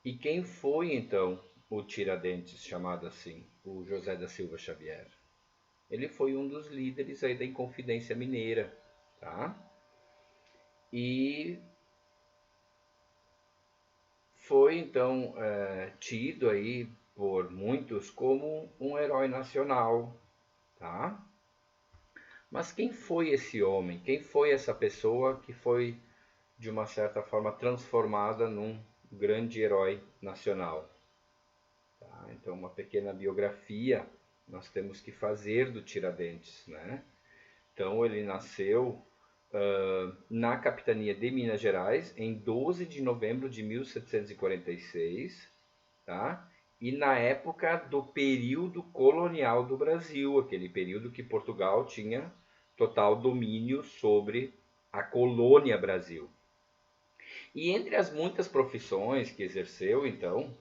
E quem foi então o Tiradentes, chamado assim, o José da Silva Xavier? Ele foi um dos líderes aí da Inconfidência Mineira, tá? E foi então tido aí por muitos como um herói nacional, tá? Mas quem foi esse homem? Quem foi essa pessoa que foi de uma certa forma transformada num grande herói nacional? Tá? Então, uma pequena biografia nós temos que fazer do Tiradentes, né? Então, ele nasceu na capitania de Minas Gerais em 12 de novembro de 1746, tá? E na época do período colonial do Brasil, aquele período que Portugal tinha total domínio sobre a colônia Brasil. E entre as muitas profissões que exerceu, então,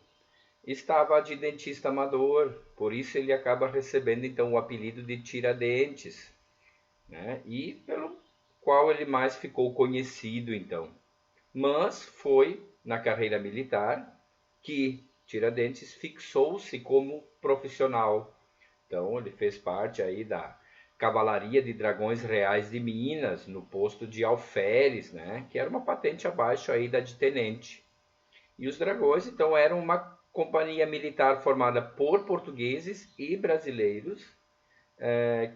estava a de dentista amador, por isso ele acaba recebendo então o apelido de Tiradentes, né? E pelo qual ele mais ficou conhecido então. Mas foi na carreira militar que Tiradentes fixou-se como profissional. Então ele fez parte aí da Cavalaria de Dragões Reais de Minas, no posto de alferes, né? Que era uma patente abaixo aí da de tenente. E os dragões, então, eram uma companhia militar formada por portugueses e brasileiros,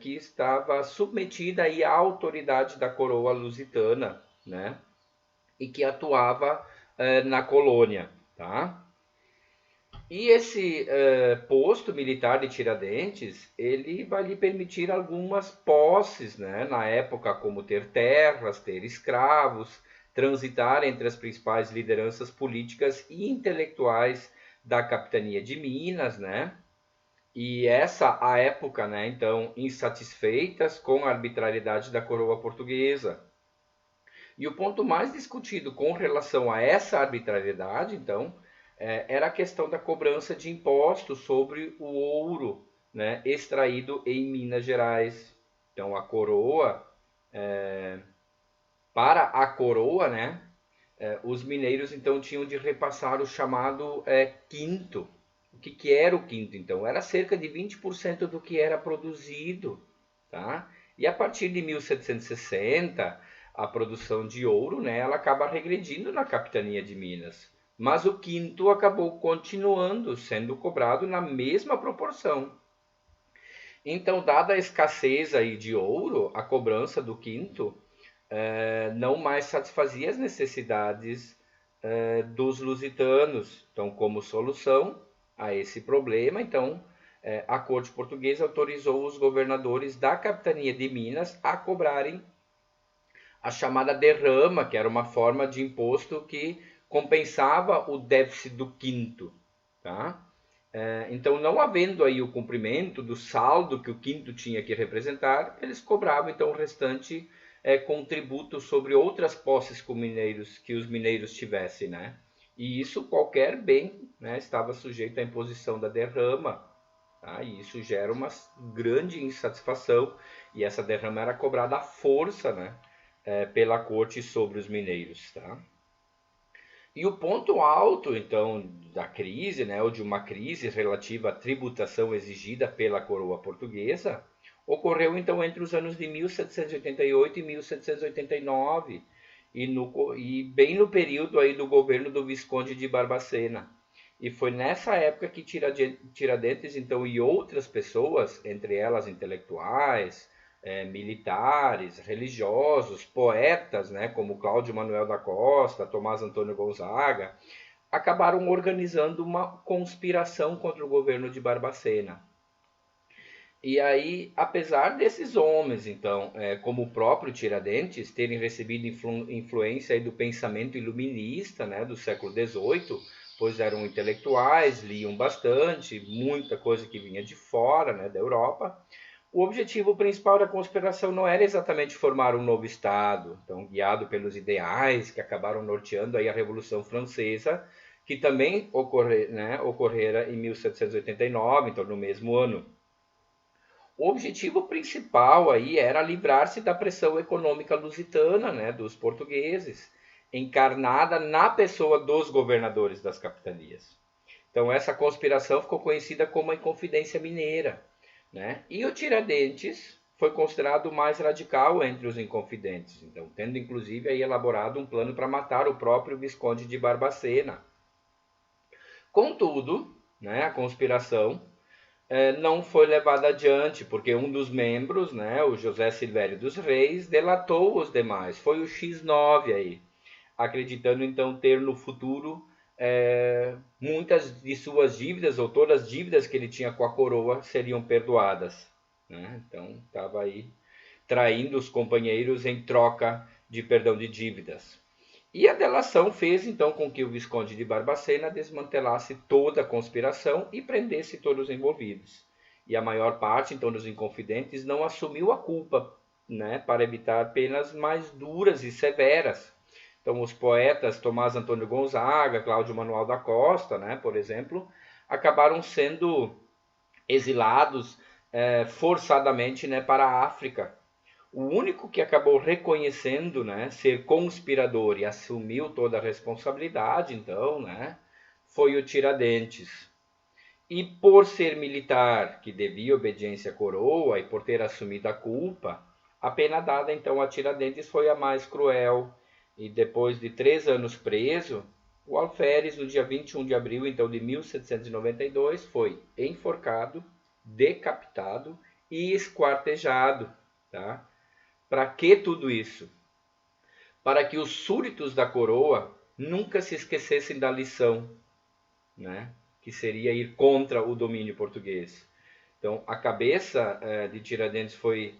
que estava submetida aí à autoridade da coroa lusitana, né? E que atuava na colônia, tá? E esse posto militar de Tiradentes, ele vai lhe permitir algumas posses, né? Na época, como ter terras, ter escravos, transitar entre as principais lideranças políticas e intelectuais da capitania de Minas, né? E essa a época, né? Então, insatisfeitas com a arbitrariedade da coroa portuguesa. E o ponto mais discutido com relação a essa arbitrariedade, então, era a questão da cobrança de impostos sobre o ouro, né, extraído em Minas Gerais. Então, a coroa, para a coroa, né, os mineiros então tinham de repassar o chamado quinto. O que era o quinto, então? Era cerca de 20% do que era produzido, tá? E a partir de 1760, a produção de ouro, né, ela acaba regredindo na capitania de Minas. Mas o quinto acabou continuando sendo cobrado na mesma proporção. Então, dada a escassez aí de ouro, a cobrança do quinto não mais satisfazia as necessidades dos lusitanos. Então, como solução a esse problema, então, a corte portuguesa autorizou os governadores da capitania de Minas a cobrarem a chamada derrama, que era uma forma de imposto que compensava o déficit do quinto, tá? Então, não havendo aí o cumprimento do saldo que o quinto tinha que representar, eles cobravam então o restante com tributo sobre outras posses que os mineiros tivessem, né? E isso qualquer bem, né, estava sujeito à imposição da derrama, tá? E isso gera uma grande insatisfação e essa derrama era cobrada à força, né, pela corte sobre os mineiros, tá? E o ponto alto, então, da crise, né, ou de uma crise relativa à tributação exigida pela coroa portuguesa, ocorreu então entre os anos de 1788 e 1789, e bem no período aí do governo do Visconde de Barbacena. E foi nessa época que Tiradentes, então, e outras pessoas, entre elas intelectuais, militares, religiosos, poetas, né, como Cláudio Manuel da Costa, Tomás Antônio Gonzaga, acabaram organizando uma conspiração contra o governo de Barbacena. E aí, apesar desses homens, então, como o próprio Tiradentes, terem recebido influência aí do pensamento iluminista, né, do século XVIII, pois eram intelectuais, liam bastante, muita coisa que vinha de fora, né, da Europa, o objetivo principal da conspiração não era exatamente formar um novo Estado, então guiado pelos ideais que acabaram norteando aí a Revolução Francesa, que também ocorrera em 1789, então no mesmo ano. O objetivo principal aí era livrar-se da pressão econômica lusitana, né, dos portugueses, encarnada na pessoa dos governadores das capitanias. Então essa conspiração ficou conhecida como a Inconfidência Mineira, né? E o Tiradentes foi considerado o mais radical entre os inconfidentes, então tendo inclusive aí elaborado um plano para matar o próprio Visconde de Barbacena. Contudo, né, a conspiração não foi levada adiante, porque um dos membros, né, o José Silvério dos Reis, delatou os demais. Foi o X9 aí, acreditando então ter no futuro muitas de suas dívidas, ou todas as dívidas que ele tinha com a coroa, seriam perdoadas. Né? Então, estava aí traindo os companheiros em troca de perdão de dívidas. E a delação fez então com que o Visconde de Barbacena desmantelasse toda a conspiração e prendesse todos os envolvidos. E a maior parte então dos inconfidentes não assumiu a culpa, né, para evitar penas mais duras e severas. Então os poetas Tomás Antônio Gonzaga, Cláudio Manuel da Costa, né, por exemplo, acabaram sendo exilados forçadamente, né, para a África. O único que acabou reconhecendo, né, ser conspirador e assumiu toda a responsabilidade, então, né, foi o Tiradentes. E por ser militar, que devia obediência à coroa, e por ter assumido a culpa, a pena dada então a Tiradentes foi a mais cruel. E depois de 3 anos preso, o alferes, no dia 21 de abril então, de 1792, foi enforcado, decapitado e esquartejado. Tá? Para que tudo isso? Para que os súditos da coroa nunca se esquecessem da lição, né? Que seria ir contra o domínio português. Então, a cabeça de Tiradentes foi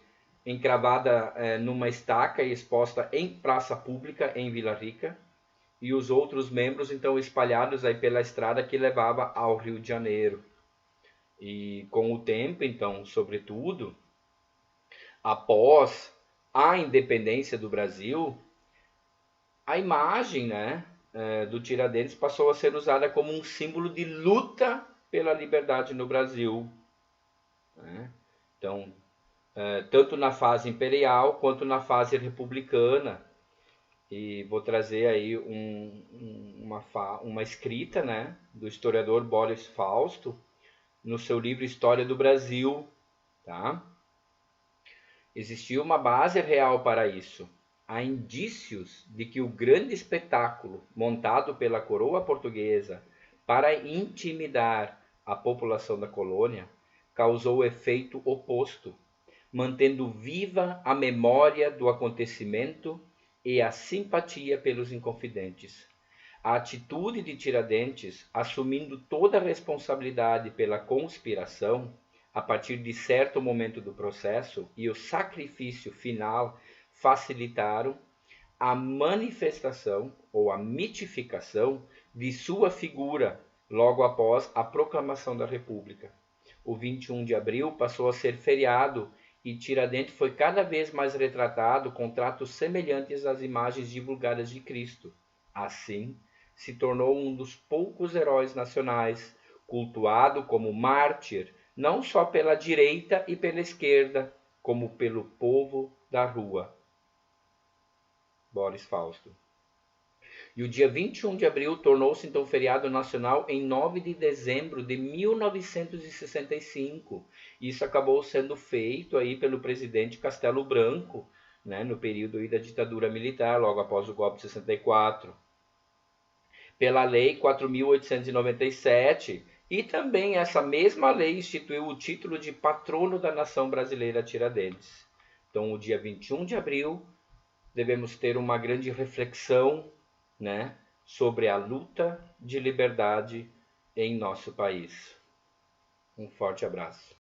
encravada numa estaca e exposta em praça pública em Vila Rica, e os outros membros então espalhados aí pela estrada que levava ao Rio de Janeiro. E com o tempo, então, sobretudo, após a independência do Brasil, a imagem, né, do Tiradentes passou a ser usada como um símbolo de luta pela liberdade no Brasil. Né? Então, tanto na fase imperial quanto na fase republicana. E vou trazer aí uma escrita, né, do historiador Boris Fausto no seu livro História do Brasil. Tá? Existia uma base real para isso. Há indícios de que o grande espetáculo montado pela coroa portuguesa para intimidar a população da colônia causou o efeito oposto, mantendo viva a memória do acontecimento e a simpatia pelos inconfidentes. A atitude de Tiradentes, assumindo toda a responsabilidade pela conspiração, a partir de certo momento do processo, e o sacrifício final facilitaram a manifestação ou a mitificação de sua figura logo após a proclamação da República. O 21 de abril passou a ser feriado e Tiradentes foi cada vez mais retratado com tratos semelhantes às imagens divulgadas de Cristo. Assim, se tornou um dos poucos heróis nacionais, cultuado como mártir, não só pela direita e pela esquerda, como pelo povo da rua. Boris Fausto. E o dia 21 de abril tornou-se então feriado nacional em 9 de dezembro de 1965. Isso acabou sendo feito aí pelo presidente Castelo Branco, né, no período aí da ditadura militar, logo após o golpe de 64. Pela lei 4.897, e também essa mesma lei instituiu o título de patrono da nação brasileira Tiradentes. Então, o dia 21 de abril, devemos ter uma grande reflexão, né, sobre a luta de liberdade em nosso país. Um forte abraço.